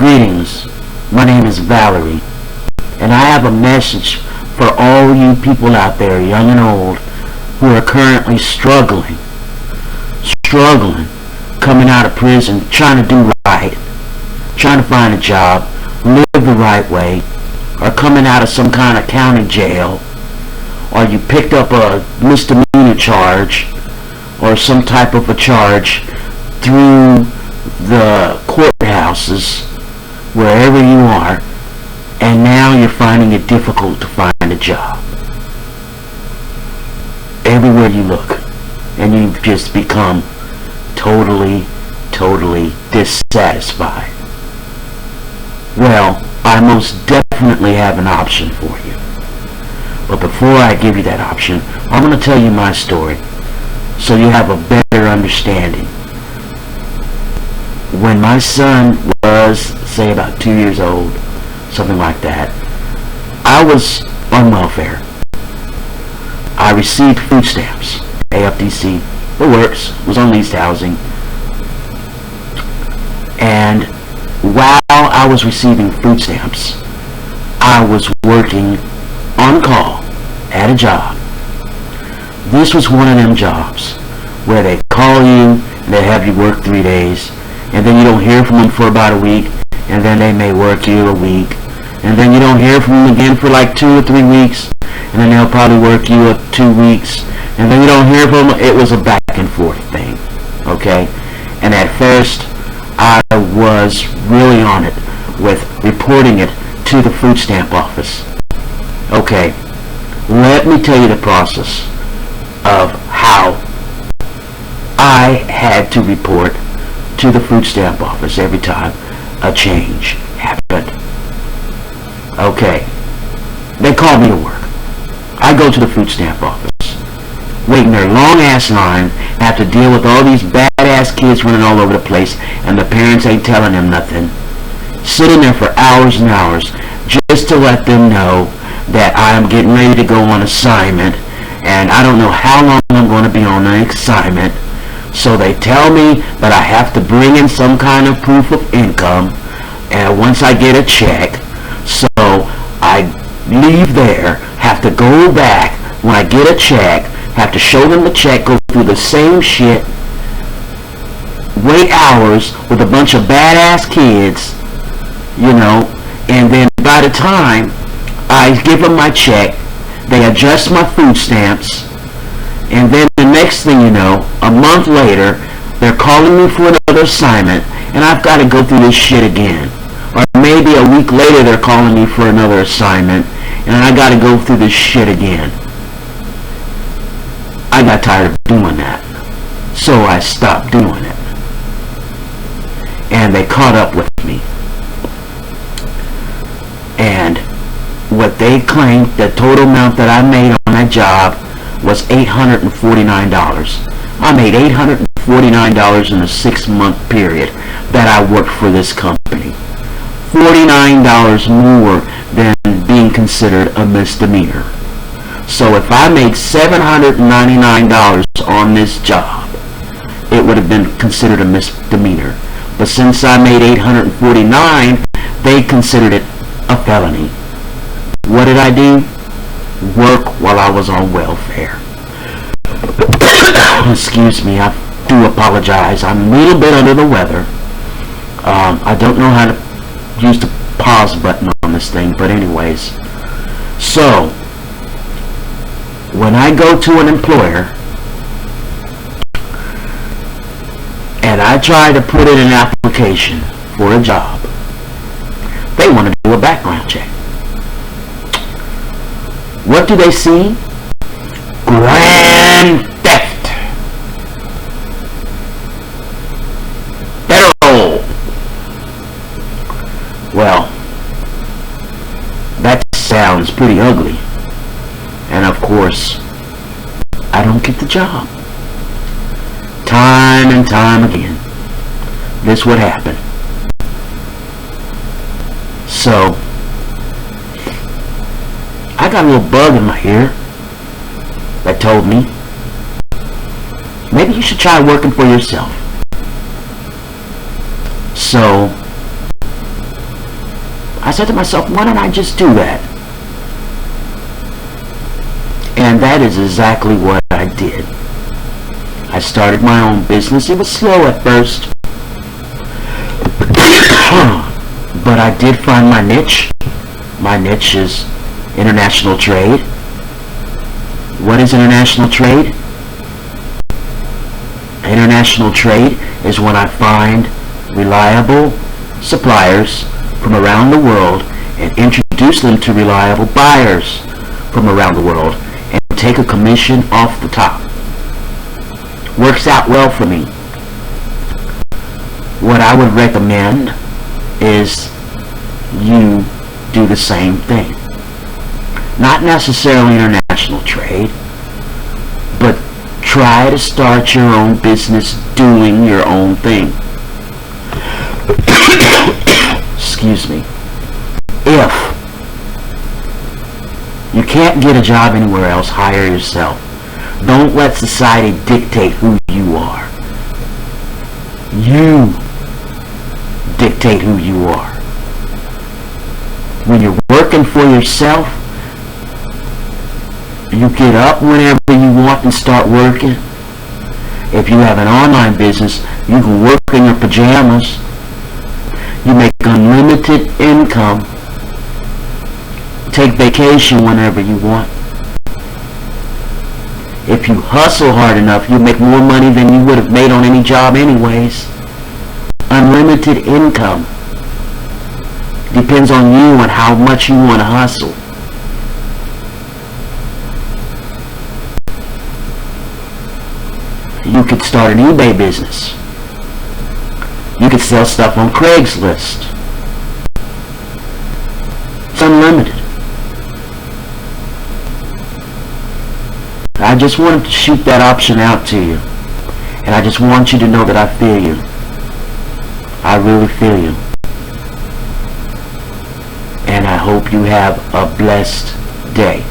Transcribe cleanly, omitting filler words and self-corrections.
Greetings, my name is Valerie, and I have a message for all you people out there, young and old, who are currently struggling, coming out of prison, trying to do right, trying to find a job, live the right way, or coming out of some kind of county jail, or you picked up a misdemeanor charge, or some type of a charge through the courthouses, wherever you are, and now you're finding it difficult to find a job. Everywhere you look, and you've just become totally dissatisfied. Well, I most definitely have an option for you. But before I give you that option, I'm going to tell you my story so you have a better understanding. When my son was, say, about 2 years old, something like that, I was on welfare. I received food stamps, AFDC, the works, was on leased housing. And while I was receiving food stamps, I was working on call at a job. This was one of them jobs where they call you, and they have you work 3 days, and then you don't hear from them for about a week, and then they may work you a week, and then you don't hear from them again for like 2 or 3 weeks, and then they'll probably work you 2 weeks, and then you don't hear from them. It was a back and forth thing, okay? And at first, I was really on it with reporting it to the food stamp office. Okay, let me tell you the process of how I had to report to the food stamp office every time a change happened. Okay, they call me to work. I go to the food stamp office, wait in their long ass line, have to deal with all these badass kids running all over the place, and the parents ain't telling them nothing. Sitting there for hours and hours just to let them know that I am getting ready to go on assignment, and I don't know how long I'm going to be on an assignment. So they tell me that I have to bring in some kind of proof of income, and once I get a check, so I leave there, have to go back when I get a check, have to show them the check, go through the same shit, wait hours with a bunch of badass kids, and then by the time I give them my check, they adjust my food stamps, and then the next thing you know, a month later, they're calling me for another assignment, and I've got to go through this shit again. Or maybe a week later, they're calling me for another assignment, and I got to go through this shit again. I got tired of doing that, so I stopped doing it. And they caught up with me. And what they claimed, the total amount that I made on that job was $849. I made $849 in a 6-month period that I worked for this company. $49 more than being considered a misdemeanor. So if I made $799 on this job, it would have been considered a misdemeanor. But since I made $849, they considered it a felony. What did I do? Work while I was on welfare. Excuse me, I do apologize. I'm a little bit under the weather. I don't know how to use the pause button on this thing, but anyways. So, when I go to an employer and I try to put in an application for a job, they want to do a background check. What do they see? Grand theft. Federal. Well, that sounds pretty ugly. And of course, I don't get the job. Time and time again, this would happen. So, I got a little bug in my ear that told me, maybe you should try working for yourself. So, said to myself, why don't I just do that? And that is exactly what I did. I started my own business. It was slow at first, but I did find my niche. My niche is international trade. What is international trade? International trade is when I find reliable suppliers from around the world and introduce them to reliable buyers from around the world and take a commission off the top. Works out well for me. What I would recommend is you do the same thing. Not necessarily international trade, but try to start your own business doing your own thing. Excuse me. If you can't get a job anywhere else, hire yourself. Don't let society dictate who you are. You dictate who you are. When you're working for yourself, you get up whenever you want and start working. If you have an online business, you can work in your pajamas. You make unlimited income. Take vacation whenever you want. If you hustle hard enough, you make more money than you would have made on any job anyways. Unlimited income. Depends on you and how much you want to hustle. You could start an eBay business. You could sell stuff on Craigslist. It's unlimited. I just wanted to shoot that option out to you. And I just want you to know that I feel you. I really feel you. And I hope you have a blessed day.